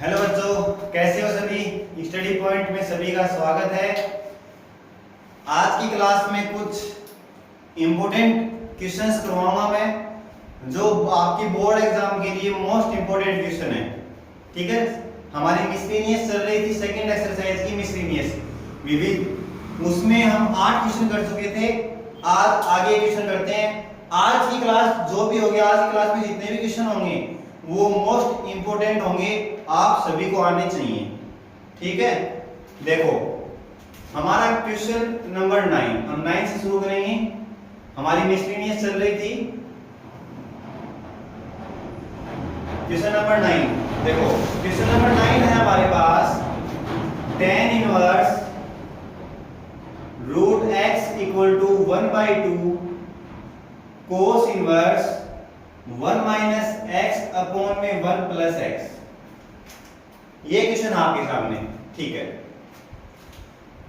Hello बच्चों, कैसे हो सभी। स्टडी पॉइंट में सभी का स्वागत है। आज की क्लास में कुछ इम्पोर्टेंट क्वेश्चंस करवाऊंगा मैं, जो आपकी बोर्ड एग्जाम के लिए मोस्ट इम्पोर्टेंट क्वेश्चन है। ठीक है, हमारी मिसलेनियस चल रही थी, सेकंड एक्सरसाइज की मिसलेनियस विविध, उसमें हम 8 क्वेश्चन कर चुके थे। आज आगे क्वेश्चन करते हैं। आज की क्लास जो भी होगी, आज की क्लास में जितने भी क्वेश्चन होंगे वो मोस्ट इंपोर्टेंट होंगे, आप सभी को आने चाहिए। ठीक है, देखो हमारा क्वेश्चन नंबर 9, हम 9 से शुरू करेंगे। हमारी मिसलेनियस चल रही थी। क्वेश्चन नंबर 9, देखो क्वेश्चन नंबर 9 है हमारे पास tan inverse root x equal to 1/2 cos inverse 1 minus x upon में 1 प्लस एक्स। ये क्वेश्चन आपके सामने। ठीक है,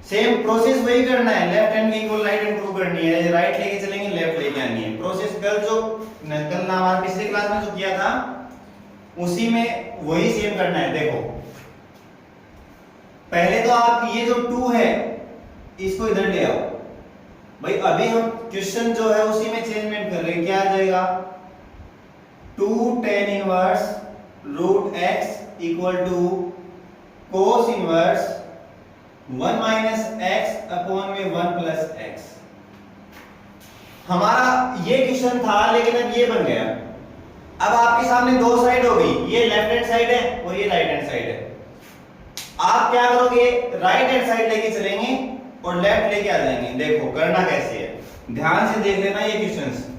सेम प्रोसेस वही करना है, left hand equal right hand prove करनी है। राइट लेके चलेंगे, लेफ्ट लेके आनी है। प्रोसेस कल ना हमारे पिछले क्लास में जो किया था उसी में वही सेम करना है। देखो पहले तो आप ये जो 2 है इसको इधर ले आओ भाई। अभी हम क्वेश्चन जो है उसी में चेंजमेंट कर रहे हैं। क्या आ जाएगा, 2 tan inverse root x equal to cos inverse 1 minus x upon में 1 प्लस x। हमारा ये क्वेश्चन था, लेकिन अब ये बन गया। अब आपके सामने दो साइड हो गई, ये लेफ्ट हैंड साइड है और ये राइट हैंड साइड है। आप क्या करोगे, राइट हैंड साइड लेके चलेंगे और लेफ्ट लेके आ जाएंगे। देखो करना कैसे है, ध्यान से देख लेना ये क्वेश्चंस।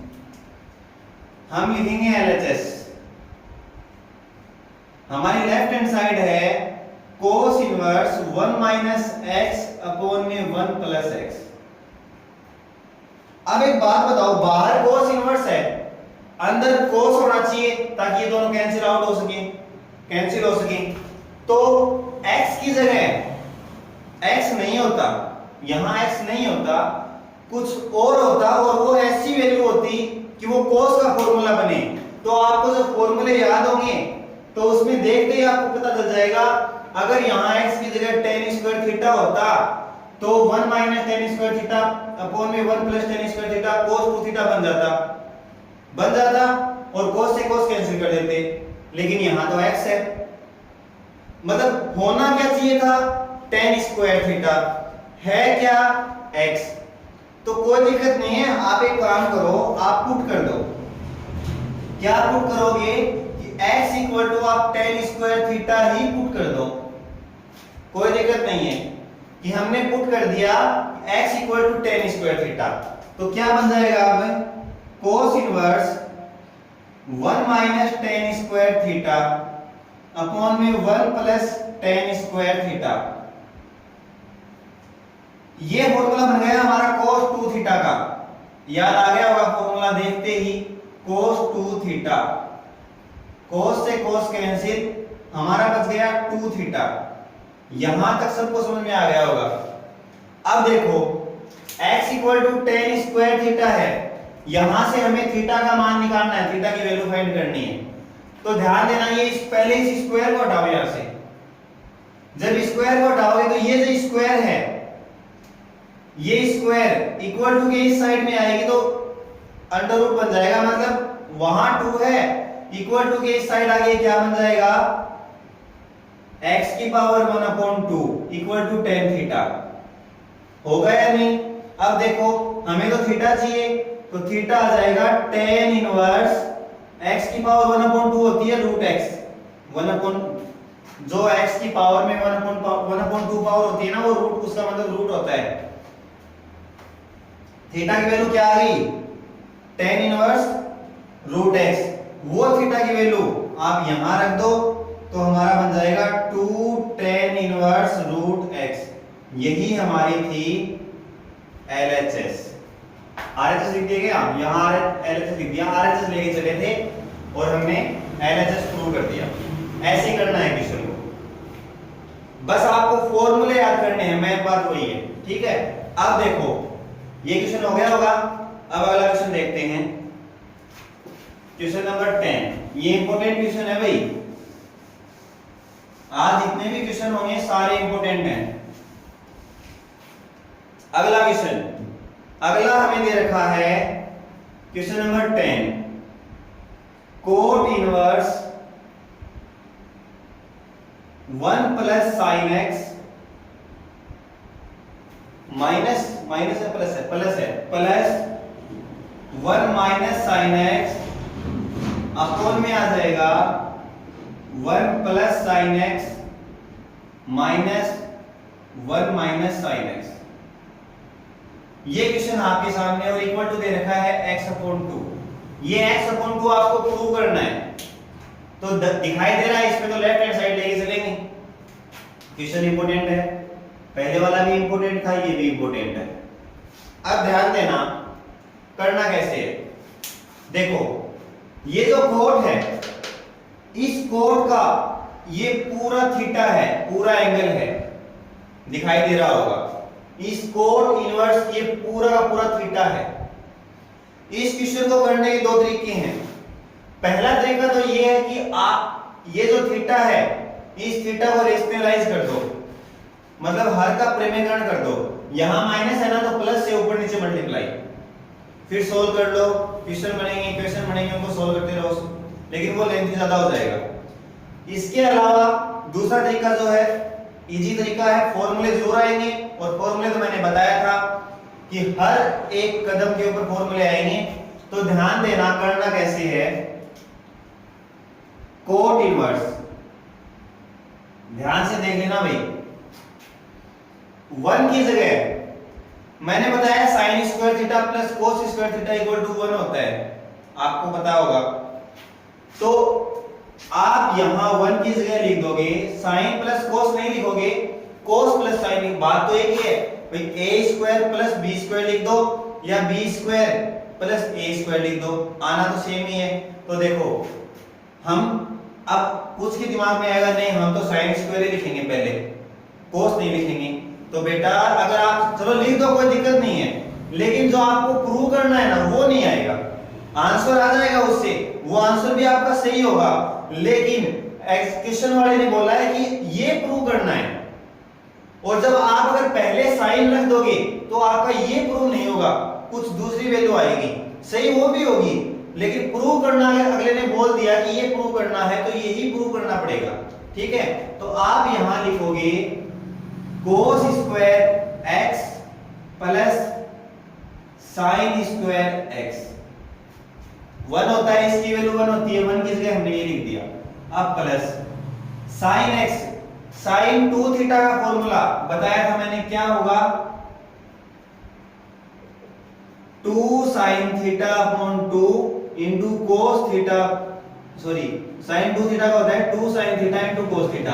हम लिखेंगे LHS। हमारी लेफ्ट हैंड साइड है कोस इनवर्स 1 माइनस एक्स अपॉन में 1 प्लस एक्स। अब एक बात बताओ, बाहर कोस इनवर्स है, अंदर कोस होना चाहिए ताकि ये दोनों कैंसिल आउट हो सके, कैंसिल हो सके। तो x की जगह x नहीं होता, यहां x नहीं होता, कुछ और होता, और वो ऐसी वैल्यू होती कि वो cos का फॉर्मूला बने। तो आपको जब फॉर्मूले याद होंगे तो उसमें देखते ही आपको पता चल जाएगा। अगर यहाँ x की जगह tan स्क्वायर थीटा होता तो 1 minus tan square theta upon में 1 plus tan square theta cos 2 theta बन जाता, और cos से cos कैंसिल कर देते। लेकिन यहाँ तो x है, मतलब होना क्या चाहिए था, tan स्क्वायर थीटा, है क्या x। तो कोई दिक्कत नहीं है, आप एक काम करो, आप पुट कर दो। क्या पुट करोगे कि x इक्वल टू आप tan स्क्वायर थीटा ही पुट कर दो। कोई दिक्कत नहीं है कि हमने पुट कर दिया x equal to tan square theta. तो क्या बन जाएगा अब, cos inverse 1 minus tan square theta upon में 1 प्लस tan स्क्वायर थीटा। ये फॉर्मूला बन गया हमारा cos 2 थीटा का। याद आ गया होगा फॉर्मूला देखते ही, cos 2 थीटा, cos से cos कैंसिल, हमारा बच गया 2 थीटा। यहां तक सबको समझ में आ गया होगा। अब देखो x equal to tan square theta है, यहां से हमें थीटा का मान निकालना है, थीटा की वैल्यू फाइंड करनी है। तो ध्यान देना, ये पहले इस स्क्वायर को हटाओ यहां से। जब स्क्वायर को हटाओगे तो ये जो स्क्वायर है, ये स्क्वायर इक्वल टू के इस साइड में आएगी तो अंडर रूट बन जाएगा, मतलब वहां 2 है, इक्वल टू के इस साइड आ गई, क्या बन जाएगा, x की power 1/2 equal to tan theta. हो गया या नहीं। अब देखो हमें तो थीटा चाहिए, तो थीटा आ जाएगा tan इनवर्स x की पावर 1/2 होती है रूट x, 1 जो x की पावर में 1/2 पावर होती है ना, वो रूट, उसका मतलब रूट होता है। थीटा की वैल्यू क्या आ गई, tan इनवर्स रूट x। वो थीटा की वैल्यू आप यहां रख दो तो हमारा बन जाएगा 2 tan इनवर्स रूट x। यही हमारी थी LHS। RHS लिख दिया गया, यहां LHS लिख दिया, RHS लेके चले थे और हमने LHS प्रूव कर दिया। ऐसे करना है क्वेश्चन को, बस आपको फॉर्मूले याद करने हैं, मेन बात वही है। ठीक है, अब देखो ये क्वेश्चन हो गया होगा। अब अगला क्वेश्चन देखते हैं, क्वेश्चन नंबर 10। ये इंपॉर्टेंट क्वेश्चन है भाई। आज जितने भी क्वेश्चन होंगे सारे इंपॉर्टेंट हैं। अगला क्वेश्चन, अगला हमें दे रखा है question number 10, cot inverse 1 plus sine x minus minus है प्लस है plus 1 minus sine x upon में आ जाएगा 1 plus sine x minus 1 minus sine x. ये क्वेश्चन आपके सामने और इक्वल टू दे रखा है x अपॉन 2। ये x अपॉन 2 आपको प्रूव करना है, तो दिखाई दे रहा है इसमें, तो लेफ्ट हैंड साइड लेके चलेंगे। क्वेश्चन इंपॉर्टेंट है, पहले वाला भी इंपॉर्टेंट था, ये भी इंपॉर्टेंट है। अब ध्यान देना करना कैसे है। देखो ये जो कोट है, इस कोट का ये पूरा थीटा है, पूरा एंगल है, दिखाई दे रहा होगा। इस कोट इनवर्स ये पूरा का पूरा थीटा है। इस क्वेश्चन को करने के दो तरीके हैं। पहला तरीका तो ये है कि आप ये जो थीटा है, इस थीटा को रेशनलाइज कर दो, मतलब हर का प्रेमीकरण कर दो। यहां माइनस है ना, तो प्लस से ऊपर नीचे मल्टीप्लाई, फिर सोल्व कर लो। क्वेश्चन बनेंगे, इक्वेशन बनेंगे, उनको सोल्व करते रहो, लेकिन वो लेंथ ज्यादा हो जाएगा। इसके अलावा दूसरा तरीका जो है इजी तरीका है, फॉर्मूले जरूर आएंगे, और फॉर्मूले तो मैंने बताया था कि हर एक कदम के ऊपर फॉर्मूले आएंगे। तो ध्यान देना करना कैसे है। कोट इनवर्स ध्यान से देख लेना भाई। 1 की जगह मैंने बताया sine square theta plus cos square theta equal to 1 होता है, आपको पता होगा। तो आप यहां 1 की जगह लिख दोगे, साइन प्लस कोस नहीं लिखोगे, कोस प्लस साइन। बात तो एक ही है भाई, ए स्क्वायर प्लस बी स्क्वायर लिख दो, या बी स्क्वायर प्लस ए स्क्वायर लिख दो, आना तो सेम ही है। तो देखो हम अब कुछ के दिमाग में आएगा नहीं, हम तो साइन स्क्वायर ही लिखेंगे पहले, कोस नहीं लिखेंगे। तो बेटा अगर आप चलो लिख दो, कोई दिक्कत नहीं है, लेकिन जो आपको प्रूव करना है ना वो नहीं आएगा। आंसर आ जाएगा उससे, वो आंसर भी आपका सही होगा, लेकिन क्वेश्चन वाले ने बोला है कि ये प्रूव करना है। और जब आप अगर पहले साइन रख दोगे तो आपका ये प्रूव नहीं होगा, कुछ दूसरी वैल्यू आएगी, सही वो भी होगी, लेकिन प्रूव करना है। अगले ने बोल दिया कि ये प्रूव करना है, तो यही प्रूव करना पड़ेगा, ठीक है। तो आप यहां लिखोगे कोस square x plus sine square x। 1 होता है, इसकी वैल्यू 1 होती है, 1 की जगह हमने ये लिख दिया। अब plus sine x, sine 2 theta का फॉर्मूला बताया था मैंने, क्या होगा 2 sine theta upon 2 into cos theta, sorry sine 2 theta का होता है 2 sine theta into cos theta.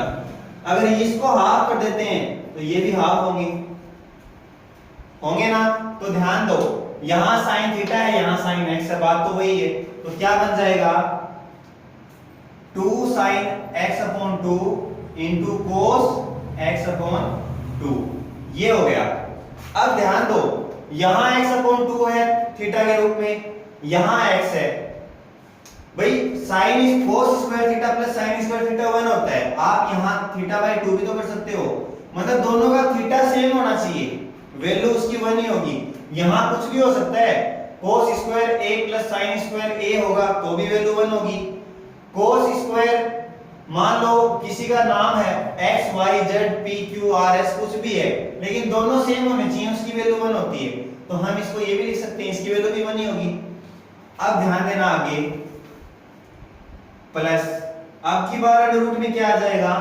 अगर इसको हाफ कर देते हैं तो ये भी हाफ होंगे ना। तो ध्यान दो, यहां साइन थीटा है, यहां साइन एक्स है, बात तो वही है। तो क्या बन जाएगा 2 sign x upon 2 into cos x upon 2, ये हो गया। अब ध्यान दो, यहां x अपॉन 2 है थीटा के रूप में, यहां x है भाई। Sine cos square theta plus sine square theta 1 होता है। आप यहां थीटा बाय 2 भी तो कर सकते हो, मतलब दोनों का थीटा सेम होना चाहिए, वैल्यू उसकी 1 ही होगी। यहां कुछ भी हो सकता है, cos square a plus sine square a होगा तो भी वैल्यू 1 होगी। कोस स्क्वायर मान लो किसी का नाम है x y z p q r s कुछ भी है, लेकिन दोनों सेम होने चाहिए, उसकी वैल्यू 1 होती है। तो हम इसको ये भी लिख सकते हैं, इसकी वैल्यू भी 1 ही होगी। अब ध्यान देना आगे प्लस, अब की बार अंडर रूट में क्या आ जाएगा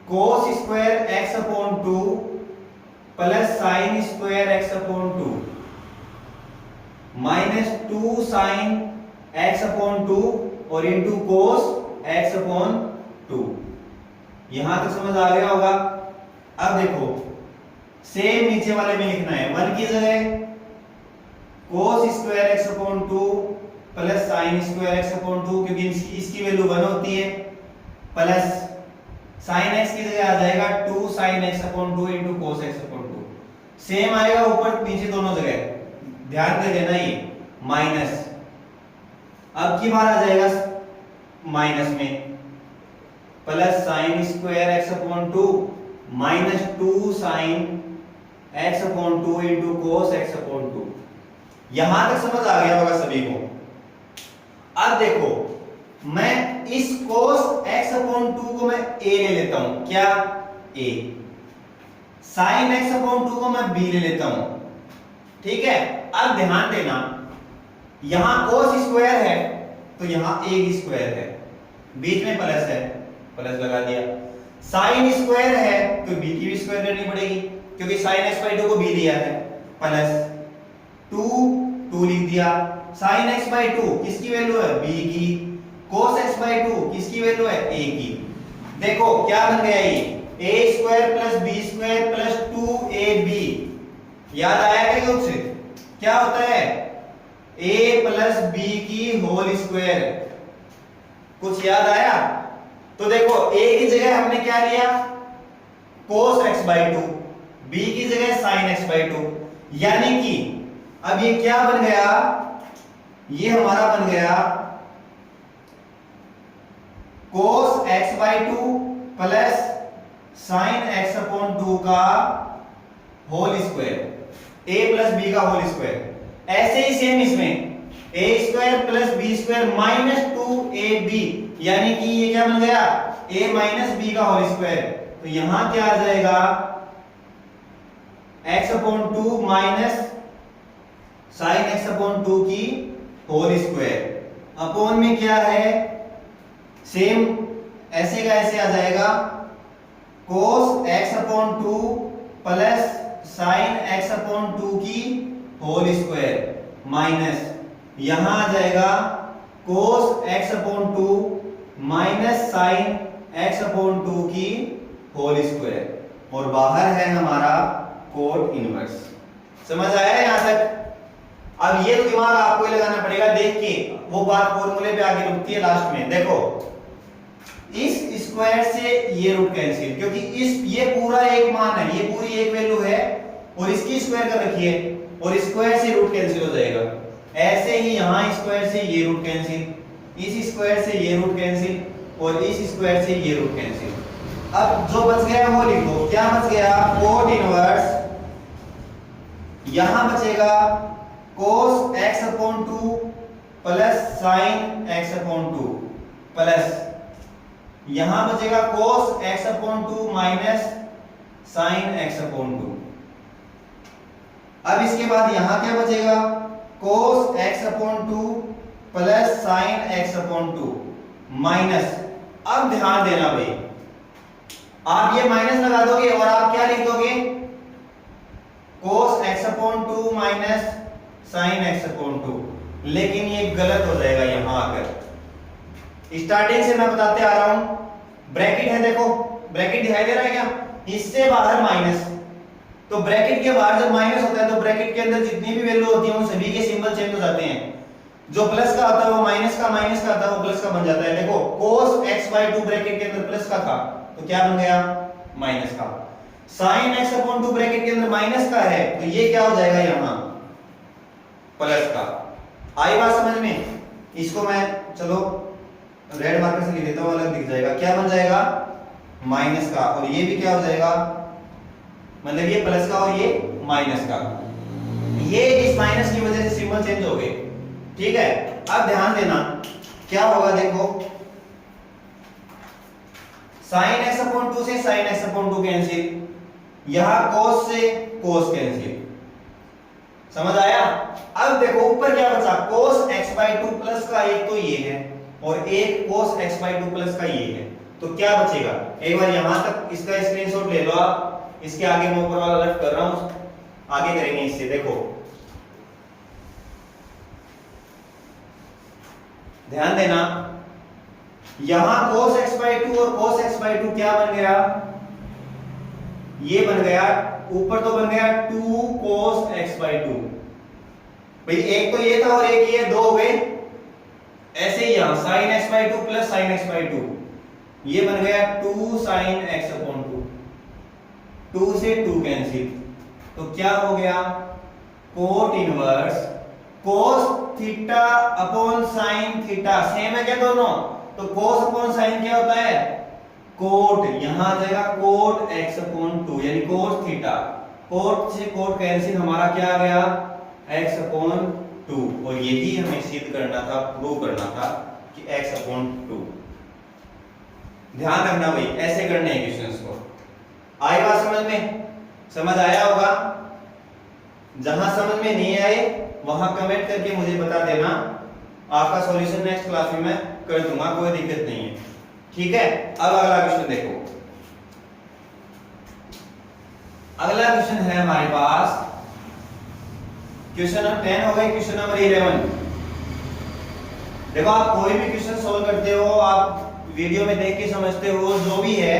cos square x upon 2 plus sine square x upon 2 minus 2 sine x upon 2 और इंटू कोस x अपॉन 2। यहां तक समझ आ गया होगा। अब देखो सेम नीचे वाले में लिखना है, 1 की जगह कोस square x upon 2 plus sine square x upon 2, क्योंकि इसकी वैल्यू 1 होती है, प्लस साइन x की जगह आ जाएगा 2 sine x upon 2 into cos x upon 2। Same आएगा ऊपर नीचे दोनों जगह, ध्यान दे देना ये माइनस। अब की बार आ जाएगा माइनस में, plus sine square x upon 2 minus 2 sign x upon 2 into cos x upon 2। यहां तक समझ आ गया होगा सभी को। अब देखो मैं इस कोस एक्स अपॉन 2 को मैं a ले लेता हूं, क्या a, साइन एक्स अपॉन 2 को मैं b ले लेता हूं, ठीक है। अब ध्यान देना यहां कोस स्क्वायर है तो यहां a स्क्वायर है, बीच में प्लस है, प्लस लगा दिया। साइन स्क्वायर है तो b की भी स्क्वायर करनी पड़ेगी क्योंकि साइन एक्स बाई 2 को b दिया है, प्लस 2 लिख दिया। साइन एक्स बाई 2 किसकी वैल्यू है, b की। कोस एक्स बाई 2 किसकी वैल्यू है, a की। देखो क्या बन गया ये, a square plus b square plus 2ab। याद आया क्या कुछ, क्या होता है a प्लस b की होल स्क्वायर, कुछ याद आया। तो देखो a की जगह हमने क्या लिया, कोस एक्स बाई 2, b की जगह साइन एक्स बाई 2, यानी कि अब ये क्या बन गया, ये हमारा बन गया cos x by 2 plus sine x upon 2 का whole square, a plus b का होल स्क्वायर। ऐसे ही सेम इसमें a square plus b square minus 2ab, यानी कि ये क्या बन गया, a माइनस b का होल स्क्वायर। तो यहां क्या आ जाएगा, x upon 2 minus sine x upon 2 की होल स्क्वायर, अपॉन में क्या है, सेम ऐसे का ऐसे आ जाएगा, cos x upon 2 plus sine x upon 2 की होल स्क्वायर माइनस यहां आ जाएगा cos x upon 2 minus sine x upon 2 की होल स्क्वायर, और बाहर है हमारा कोट इनवर्स। समझ आया यहां तक। अब ये तो दिमाग आपको ही लगाना पड़ेगा, देख के वो बात फॉर्मूले पे आगे रुकती है लास्ट में। देखो इस स्क्वायर से ये रूट कैंसिल, क्योंकि इस ये पूरा एक मान है, ये पूरी एक वैल्यू है और इसकी स्क्वायर कर रखी है, और स्क्वायर से रूट कैंसिल हो जाएगा। ऐसे ही यहां स्क्वायर से ये रूट कैंसिल, इस स्क्वायर से ये रूट कैंसिल, और इस स्क्वायर से ये रूट कैंसिल। अब जो बच गया वो लिख लो, क्या बच गया, कोट इनवर्स, यहां बचेगा cos x upon 2 plus sin x upon 2 plus यहां बचेगा cos x upon 2 minus sin x upon 2। अब इसके बाद यहां क्या बचेगा, cos x upon 2 plus sin x upon 2 minus, अब ध्यान देना भाई, आप ये माइनस लगा दोगे और आप क्या लिख दोगे, cos x upon 2 minus sine x upon 2, लेकिन ये गलत हो जाएगा। यहां आकर स्टार्टिंग से मैं बताते आ रहा हूं, ब्रैकेट है, देखो ब्रैकेट दिखाई दे रहा है क्या, इससे बाहर माइनस, तो ब्रैकेट के बाहर जब माइनस होता है तो ब्रैकेट के अंदर जितनी भी वैल्यू होती है उन सभी के सिंबल चेंज हो जाते हैं। जो प्लस का होता है वो माइनस का, माइनस का होता है वो प्लस का बन जाता है। देखो cos x बाई 2 ब्रैकेट के अंदर प्लस का था तो क्या बन गया, माइनस का। sin x अपॉन 2 ब्रैकेट के अंदर माइनस का है तो ये क्या हो जाएगा, यहां प्लस का। आई बात समझ में, इसको मैं चलो रेड मार्कर से लिख देता हूं, अलग दिख जाएगा, क्या बन जाएगा, माइनस का, और ये भी क्या हो जाएगा, मतलब ये प्लस का और ये माइनस का, ये इस माइनस की वजह से सिंबल चेंज हो गए, ठीक है। अब ध्यान देना क्या होगा, देखो sin x अपॉन 2 से sin x अपॉन 2 कैंसिल, यहां cos से cos कैंसिल, समझ आया। अब देखो ऊपर क्या बचा, cos x बाई 2 प्लस का एक तो ये है और एक cos x बाई 2 प्लस का ये है, तो क्या बचेगा, एक बार यहां तक इसका स्क्रीनशॉट ले लो आप, इसके आगे मैं ऊपर वाला लेफ्ट कर रहा हूं, आगे करेंगे इससे। देखो ध्यान देना, यहां cos x बाई 2 और cos x बाई 2 क्या बन गया, ये बन गया, ऊपर तो बन गया 2 cos x बाई 2, भाई एक तो ये था और एक ये, दो हो गए। ऐसे ही यहां sin x by 2 plus sin x by 2, ये बन गया 2 sin x अपॉन 2, 2 से 2 कैंसिल, तो क्या हो गया, cot inverse cos theta upon sin theta, same है क्या दोनों, तो cos अपॉन sin क्या होता है, कोट, यहां आ जाएगा कोट x अपॉन 2 यानी कोट थीटा। कोट से कोट कैंसिल, हमारा क्या आ गया x अपॉन 2। और यही हमें सिद्ध करना था, प्रूव करना था कि x अपॉन 2। ध्यान रखना भाई, ऐसे करने हैं क्वेश्चंस को। आई बात समझ में? समझ आया होगा? जहां समझ में नहीं आए वहां कमेंट करके मुझे बता देना, आपका सॉल्यूशन नेक्स्ट क्लास में मैं कर दूंगा, कोई दिक्कत नहीं है। ठीक है, अब अगला क्वेश्चन देखो। अगला क्वेश्चन है हमारे पास क्वेश्चन नंबर 10 हो गई, क्वेश्चन नंबर 11। देखो आप कोई भी क्वेश्चन सॉल्व करते हो, आप वीडियो में देख के समझते हो जो भी है,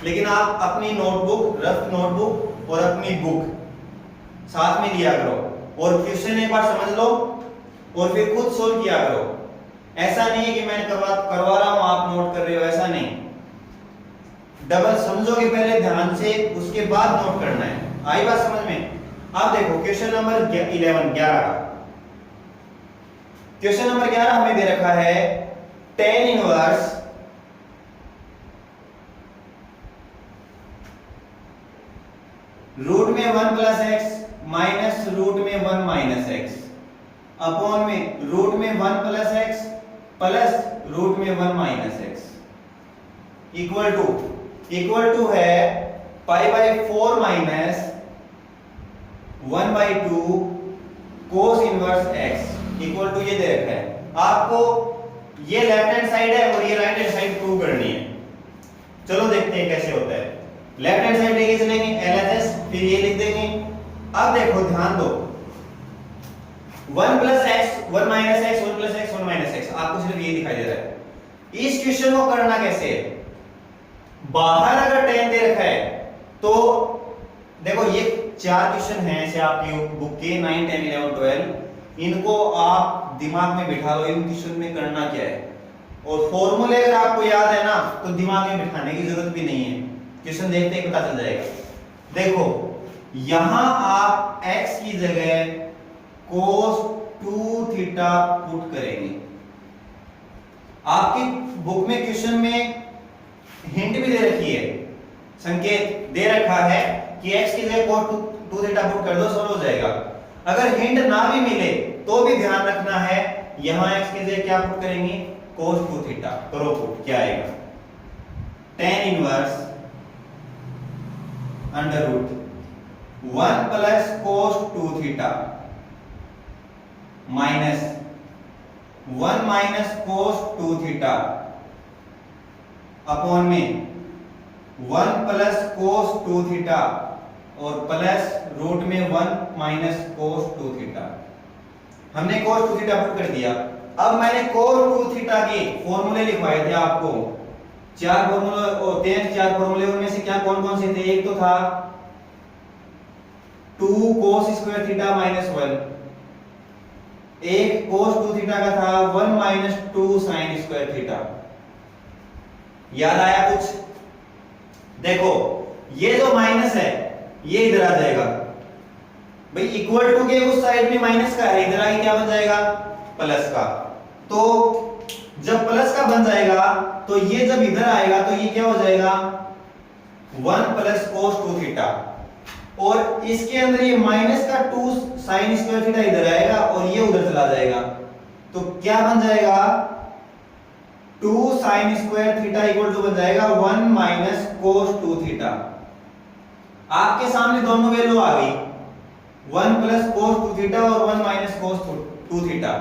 लेकिन आप अपनी नोटबुक, रफ नोटबुक और अपनी बुक साथ में लिया करो और क्वेश्चन एक बार समझ लो और फिर खुद सोल्व किया करो। ऐसा नहीं है कि मैं करवा रहा हूं आप नोट कर रहे हो, ऐसा नहीं। डबल समझोगे पहले ध्यान से, उसके बाद नोट करना है। आई बात समझ में? अब देखो क्वेश्चन नंबर 11 क्वेश्चन नंबर 11 हमें दे रखा है tan इनवर्स रूट में 1 प्लस एक्स माइनस रूट में 1 माइनस एक्स अपॉन में रूट में 1 प्लस एक्स प्लस रूट में 1 माइनस एक्स इक्वल टू है pi by 4 minus 1/2 cos inverse x equal to ये दे रखा है आपको। ये लेफ्ट हैंड साइड है और ये राइट हैंड साइड प्रूव करनी है। चलो देखते हैं कैसे होता है। लेफ्ट हैंड साइड लेके चलेंगे LHS, फिर ये लिख देंगे। अब देखो ध्यान दो, 1 plus x 1 minus x 1 plus x 1 minus x, आपको सिर्फ ये दिखाई दे रहा है। इस क्वेश्चन को करना कैसे है? बाहर अगर tan दे रखा है तो देखो ये 4 क्वेश्चन हैं ऐसे आपकी बुक के 9, 10, 11, 12, इनको आप दिमाग में बिठा लो, इन क्वेश्चन में करना क्या है। और फॉर्मूले अगर आपको याद है ना तो दिमाग में बिठाने की जरूरत भी नहीं है, क्वेश्चन देखते ही पता चल जाएगा। देखो यहां आप x की जगह cos 2 थीटा पुट करेंगे। आपकी बुक में क्वेश्चन में हिंट भी दे रखी है, संकेत दे रखा है कि x की जगह cos 2 थीटा पुट कर दो, सॉल्व हो जाएगा। अगर हिंट ना भी मिले तो भी ध्यान रखना है, यहां x की जगह क्या पुट करेंगे cos 2 थीटा। करो पुट, क्या आएगा tan inverse under root 1 plus cos 2 theta minus 1 minus cos 2 theta upon में 1 प्लस cos 2 थीटा और प्लस रूट में 1 माइनस cos 2 थीटा। हमने cos 2 थीटा पुट कर दिया। अब मैंने cos 2 थीटा के फॉर्मूले लिखवाए थे आपको, 4 फॉर्मूले होते हैं। 4 फॉर्मूले उनमें से क्या कौन कौन से थे? एक तो था 2 cos स्क्वायर थीटा माइनस 1, एक cos 2 थीटा का था 1 माइनस 2 sin स्क्वायर थीटा। याद आया कुछ? देखो ये जो माइनस है ये इधर आ जाएगा भाई, इक्वल टू के उस साइड में माइनस का है, इधर आके क्या बन जाएगा प्लस का। तो जब प्लस का बन जाएगा तो ये जब इधर आएगा तो ये क्या हो जाएगा 1 प्लस cos 2 थीटा, और इसके अंदर ये माइनस का 2 sin स्क्वायर थीटा इधर आएगा और ये उधर चला जाएगा। तो क्या बन जाएगा 2 sin square theta equal to बन जाएगा 1 माइनस cos 2 थीटा। आपके सामने दोनों वैल्यू आ गई, 1 प्लस cos 2 थीटा और 1 माइनस cos 2 थीटा।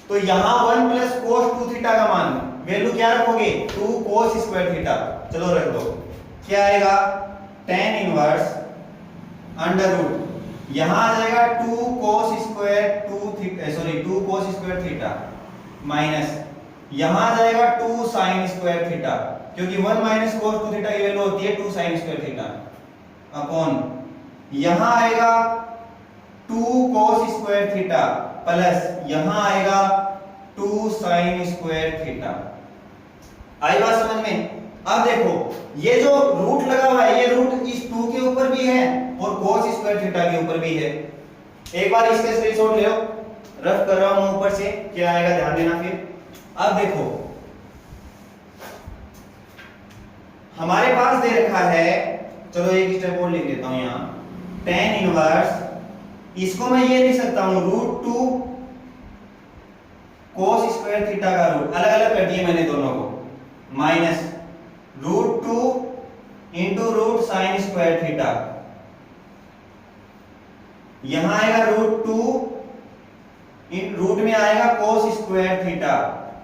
तो यहां 1 प्लस cos 2 थीटा का मान वैल्यू क्या रखोगे 2 cos स्क्वायर थीटा। चलो रख दो, क्या आएगा tan इनवर्स अंडर रूट, यहां आ जाएगा 2 cos square 2 theta, sorry 2 cos square theta minus यहां आ जाएगा 2 sin स्क्वायर थीटा, क्योंकि 1 माइनस cos 2 थीटा की वैल्यू होती है 2 sin स्क्वायर थीटा अपॉन यहां आएगा 2 cos स्क्वायर थीटा प्लस यहां आएगा 2 sin स्क्वायर थीटा। आई बात समझ में? अब देखो ये जो रूट लगा हुआ है ये रूट इस 2 के ऊपर भी है और cos स्क्वायर थीटा के ऊपर भी है। एक बार इसका स्क्रीनशॉट ले लो, रफ कर रहा हूं ऊपर से, क्या आएगा ध्यान देना। फिर अब देखो हमारे पास दे रखा है, चलो एक स्टेप और लिख लेता हूं यहां, tan इनवर्स, इसको मैं ये लिख सकता हूं √2 cos स्क्वायर थीटा का रूट, अलग अलग कर दिए मैंने दोनों को, minus √2 into root sine square theta, यहां आएगा √2 रूट में आएगा cos स्क्वायर थीटा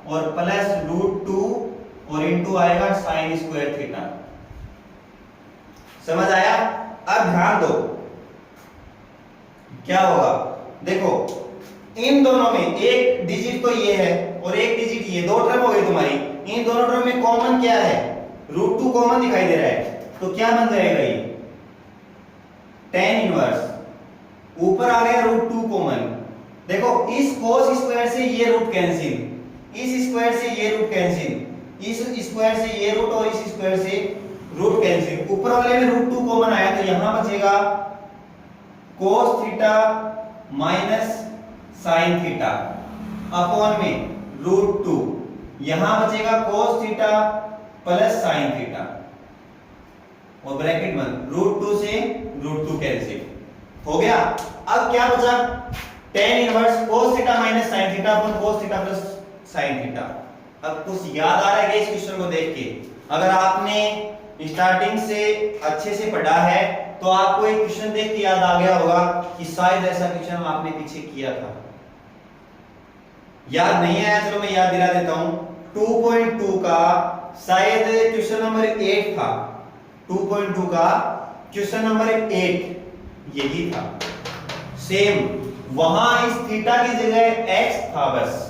और प्लस √2 और इंटू आएगा साइन स्क्वायर थीटा। समझ आया? अब ध्यान दो क्या होगा, देखो इन दोनों में एक डिजिट तो ये है और एक डिजिट ये, दो टर्म हो गई तुम्हारी, इन दोनों टर्म में कॉमन क्या है, √2 कॉमन दिखाई दे रहा है, तो क्या बन जाएगा ये tan इनवर्स, ऊपर आ गया √2 कॉमन, देखो इस cos स्क्वायर से ये रूट कैंसिल, इस स्क्वायर से ये रूट कैंसिल, इस स्क्वायर से ये रूट और इस स्क्वायर से रूट कैंसिल, ऊपर वाले में √2 कॉमन आया तो यहां बचेगा cos theta minus sin theta upon में √2, यहां बचेगा cos theta plus sin theta और ब्रैकेट बंद, √2 से √2 कैंसिल हो गया। अब क्या बचा, tan inverse cos theta minus sin theta upon cos theta plus sin theta. अब कुछ याद आ रहा है इस क्वेश्चन को देख के, अगर आपने स्टार्टिंग से अच्छे से पढ़ा है तो आपको एक क्वेश्चन देख के याद आ गया होगा कि शायद ऐसा क्वेश्चन आपने पीछे किया था, याद नहीं आया, चलो मैं याद दिला देता हूं। 2.2 का शायद क्वेश्चन नंबर 8 था, 2.2 का क्वेश्चन नंबर 8 यही था, सेम वहां इस थीटा की जगह x था, बस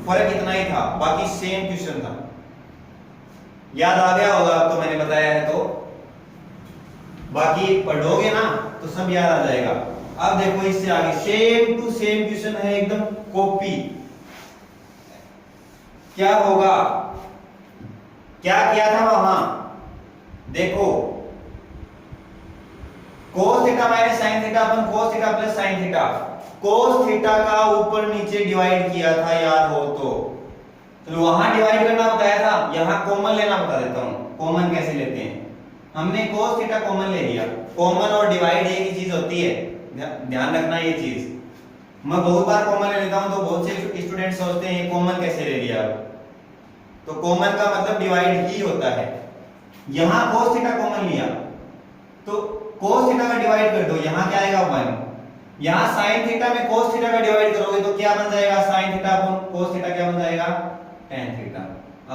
फर्क इतना ही था, बाकी सेम क्वेश्चन था, याद आ गया होगा तो मैंने बताया है, तो बाकी पढ़ोगे ना तो सब याद आ जाएगा। अब देखो इससे आगे सेम टू सेम क्वेश्चन है, एकदम कॉपी, क्या होगा, क्या किया था वहां, देखो cos theta minus sin theta अपन cos theta plus sin theta, cos theta का ऊपर नीचे डिवाइड किया था, याद हो तो, चलो वहां डिवाइड करना बताया था, यहां कॉमन लेना बता देता हूं, कॉमन कैसे लेते हैं, हमने cos थीटा कॉमन ले लिया, कॉमन और डिवाइड एक ही चीज होती है, ध्यान रखना ये चीज, मैं बहुत बार कॉमन ले लेता हूं तो बहुत से स्टूडेंट सोचते हैं ये कॉमन कैसे ले लिया, तो कॉमन का मतलब डिवाइड ही होता है, यहां cos थीटा कॉमन लिया तो cos थीटा का डिवाइड कर दो, यहां क्या आएगा 1, यहां sin थीटा में cos थीटा का डिवाइड करोगे तो क्या बन जाएगा, sin theta upon cos theta क्या बन जाएगा, tan थीटा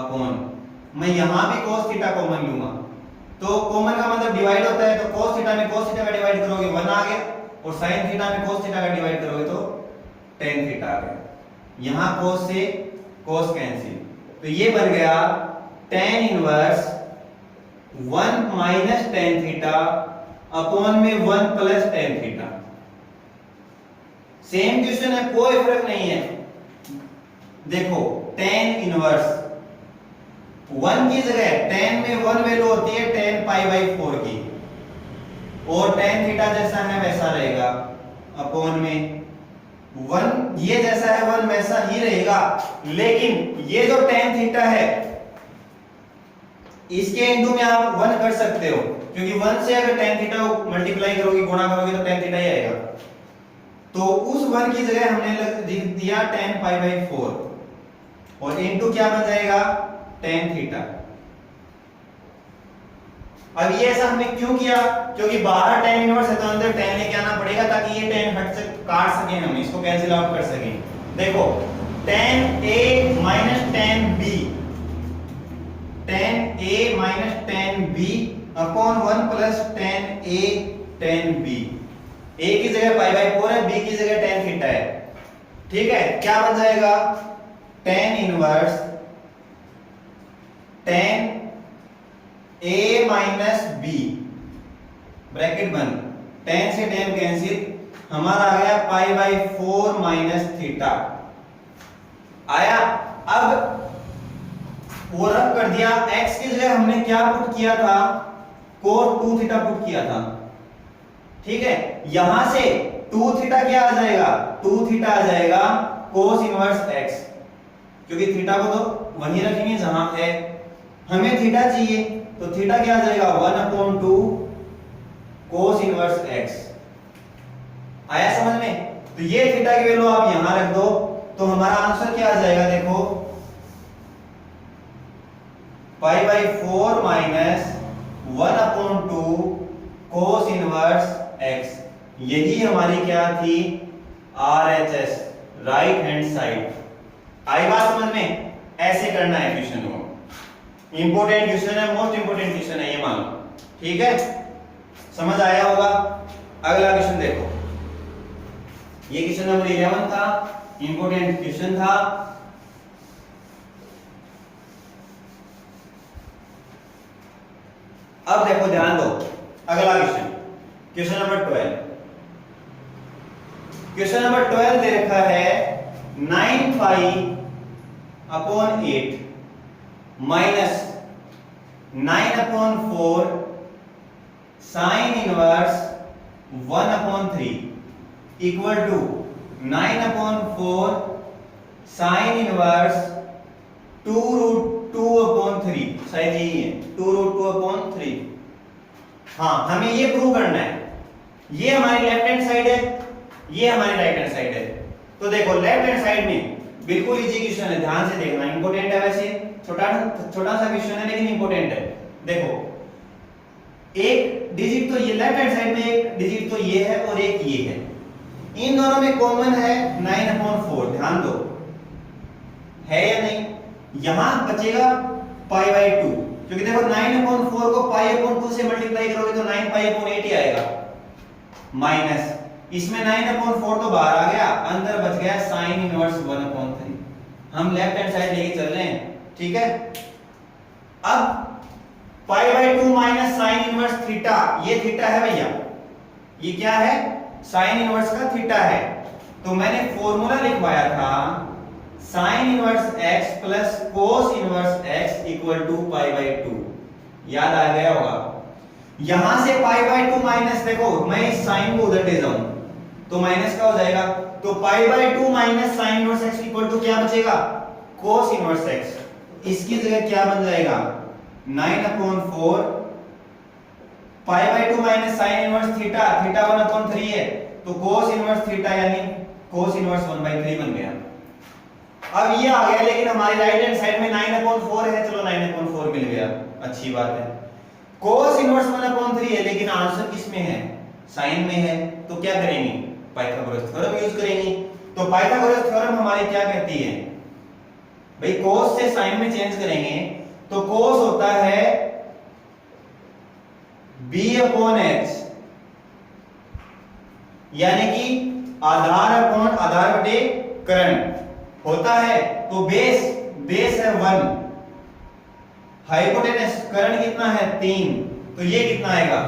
अपॉन, मैं यहां भी cos थीटा कॉमन लूंगा, तो कॉमन का मतलब डिवाइड होता है, तो cos थीटा में cos थीटा का डिवाइड करोगे 1 आ गया, और sin थीटा में cos थीटा का डिवाइड करोगे तो tan थीटा आ गया, यहां cos से cos कैंसिल, तो ये बन गया tan inverse 1 minus tan theta upon में 1 plus tan theta, same question है, कोई फर्क नहीं है, देखो tan इनवर्स 1 की जगह tan में 1 वैल्यू होती है tan पाई बाई 4 की, और tan थीटा जैसा है वैसा रहेगा अपॉन में 1, ये जैसा है 1 वैसा ही रहेगा, लेकिन ये जो tan थीटा है इसके इनटू में आप 1 कर सकते हो, क्योंकि 1 से अगर tan थीटा को मल्टीप्लाई करोगे, गुणा करोगे तो tan थीटा ही आएगा, तो उस 1 की जगह हमने लिख दिया tan पाई बाई 4 और इनटू क्या बन जाएगा tan थीटा। अब ये ऐसा हमने क्यों किया, क्योंकि बाहर tan इनवर्स है तो अंदर tan लेके आना पड़ेगा ताकि ये tan हट से काट सके, हम इसको कैंसिल आउट कर सकें। देखो tan a minus tan b, tan a minus tan b upon 1 plus tan a tan b, a की जगह पाई बाई 4 है, b की जगह tan थीटा है, ठीक है, क्या बन जाएगा tan inverse tan a minus b bracket बंद, tan से tan कैंसिल, हमारा आ गया पाई बाई 4 माइनस थीटा आया। अब वो रब कर दिया, x की जगह हमने क्या पुट किया था, cos 2 थीटा पुट किया था, ठीक है, यहां से 2 थीटा क्या आ जाएगा, 2 थीटा आ जाएगा cos इनवर्स x, क्योंकि थीटा को तो वहीं रखेंगे जहां है, हमें थीटा चाहिए तो थीटा क्या आ जाएगा 1/2 cos इनवर्स x। आया समझ में? तो ये थीटा की वैल्यू आप यहां रख दो तो हमारा आंसर क्या आ जाएगा, देखो π/4 माइनस 1/2 cos इनवर्स x। यही हमारी क्या थी RHS, राइट हैंड साइड। आई बात समझ में? ऐसे करना है क्वेश्चन को, इंपॉर्टेंट क्वेश्चन है, मोस्ट इंपॉर्टेंट क्वेश्चन है ये मान लो, ठीक है? समझ आया होगा। अगला क्वेश्चन देखो, ये क्वेश्चन नंबर 11 था, इंपॉर्टेंट क्वेश्चन था। अब देखो ध्यान दो, अगला question, question number 12। Question number 12 दे रखा है 9π/8 minus 9/4 sine inverse 1/3 equal to 9/4 sine inverse 2√2/3। शायद यही है 2√2/3। हाँ, हमें ये प्रूव करना है। ये हमारी लेफ्ट हैंड साइड है, ये हमारी राइट हैंड साइड है। तो देखो लेफ्ट हैंड साइड में बिल्कुल इजी क्वेश्चन है, ध्यान से देखना, इंपॉर्टेंट है। वैसे छोटा सा क्वेश्चन है लेकिन इंपॉर्टेंट है। देखो एक डिजिट तो ये लेफ्ट हैंड साइड में, एक डिजिट तो ये है और एक ये है, इन दोनों में कॉमन है 9/4। ध्यान दो है या नहीं? यहां बचेगा π/2, क्योंकि देखो 9/4 को π/2 से मल्टीप्लाई करोगे तो 9π/8 ही आएगा, माइनस इसमें 9/4 तो बाहर आ गया, अंदर बच गया साइन इनवर्स 1/3। हम लेफ्ट हैंड साइड लेके चल रहे हैं, ठीक है? अब π/2 माइनस साइन इनवर्स थीटा, ये थीटा है भैया, ये क्या है? साइन इनवर्स का थीटा है। तो मैंने फॉर्मूला लिखवाया था sine inverse x plus cos inverse x equal to π/2। याद आ गया होगा? यहां से π/2 माइनस, देखो मैं इस साइन को उधर ले जाऊं तो माइनस का हो जाएगा, तो π/2 minus sine inverse x equal to क्या बचेगा? Cos inverse x। इसकी जगह क्या बन जाएगा? 9/4 π/2 minus sine inverse theta, theta 1/3 है, तो कोस इनवर्स थीटा यानी कोस इनवर्स 1/3 बन गया। अब ये आ गया, लेकिन हमारी राइट हैंड साइड में 9/4 है, चलो 9/4 मिल गया, अच्छी बात है। कोस इनवर्स 1/3 है, लेकिन आंसर किस में है? साइन में है, तो क्या करेंगे? पाइथागोरस थ्योरम यूज करेंगे। तो पाइथागोरस थ्योरम हमारी क्या कहती है भाई? कोस से साइन में चेंज करेंगे तो कोस होता है b/h, यानी कि आधार बटे करण होता है। तो बेस है 1, हाइपोटेनस करण कितना है 3, तो ये कितना आएगा?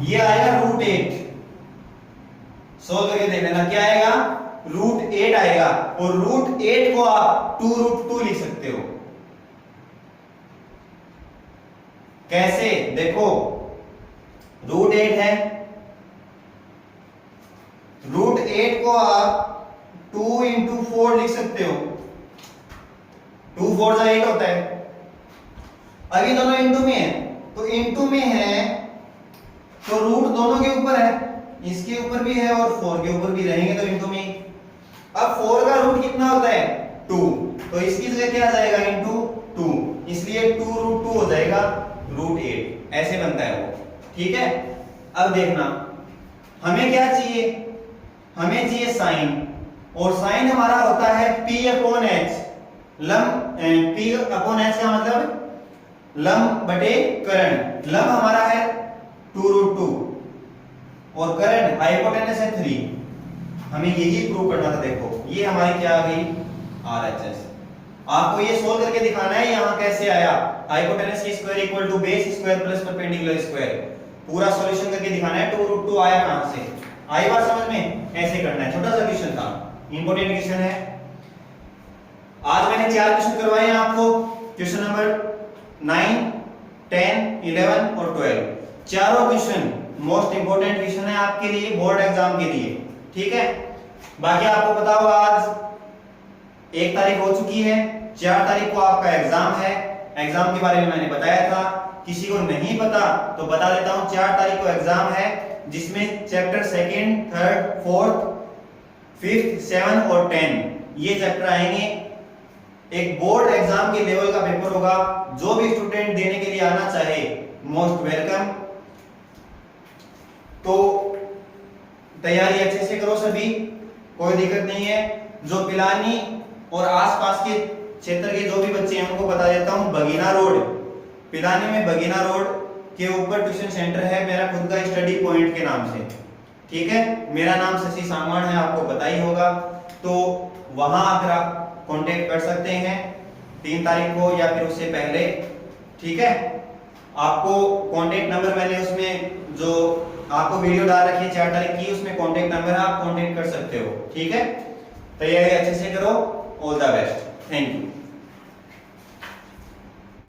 ये आएगा √8। सोल्व करके देख लेना क्या आएगा? √8 आएगा, और √8 को आप 2√2 लिख सकते हो। कैसे? देखो √8 है, √8 को आप 2 × 4 लिख सकते हो, 2 4 8 होता है। अभी दोनों इंटू में है, तो इंटू में है तो रूट दोनों के ऊपर है, इसके ऊपर भी है और 4 के ऊपर भी रहेंगे, तो इंटू में। अब 4 का रूट कितना होता है? 2, तो इसकी जगह क्या आ जाएगा? इंटू 2, इसलिए 2√2 हो जाएगा √8। ऐसे बनता है वो, ठीक है? अब देखना हमें क्या चाहिए? हमें चाहिए साइन, और साइन हमारा होता है p/h। लंब p/h का मतलब लंब बटे करण। लंब हमारा है 2√2 और करण हाइपोटेनस है 3। हमें यही प्रूव करना था। देखो ये हमारी क्या आ गई? RHS। आपको ये सोल्व करके दिखाना है यहां कैसे आया। हाइपोटेनस की square equal to base square plus perpendicular square, पूरा सॉल्यूशन करके दिखाना है। 2√2 आया कहां से? आई बात समझ में? ऐसे करना है, छोटा सा क्वेश्चन था, इंपॉर्टेंट क्वेश्चन है। आज मैंने 4 क्वेश्चन करवाए हैं आपको, क्वेश्चन नंबर 9, 10, 11 और 12। चारों क्वेश्चन मोस्ट इंपोर्टेंट क्वेश्चन है आपके लिए, बोर्ड एग्जाम के लिए, ठीक है? बाकी आपको पता होगा आज 1 तारीख हो चुकी है, 4 तारीख को आपका एग्जाम है। एग्जाम के बारे में मैंने बताया था, किसी को नहीं पता तो बता देता हूं, 4 तारीख को एग्जाम है जिसमें chapter 2nd, 3rd, 4th, 5th, 7 और 10 ये चैप्टर आएंगे। एक बोर्ड एग्जाम के लेवल का पेपर होगा। जो भी स्टूडेंट देने के लिए आना चाहे मोस्ट वेलकम। तो तैयारी अच्छे से करो सभी, कोई दिक्कत नहीं है। जो पिलानी और आसपास के क्षेत्र के जो भी बच्चे हैं उनको बता देता हूं, बगीना रोड, पिलानी में बगीना रोड के ऊपर ट्यूशन सेंटर है मेरा खुद का, स्टडी पॉइंट के नाम से, ठीक है। मेरा नाम शशि सांगवान है, आपको पता ही होगा। तो वहां आकर आप कांटेक्ट कर सकते हैं 3 तारीख को या फिर उससे पहले, ठीक है। आपको कांटेक्ट नंबर मैंने उसमें जो आपको वीडियो डाल रखी है 4 तारीख की, उसमें कांटेक्ट नंबर है, आप कांटेक्ट कर सकते हो, ठीक है। तैयारी अच्छे से करो, all the best, thank you.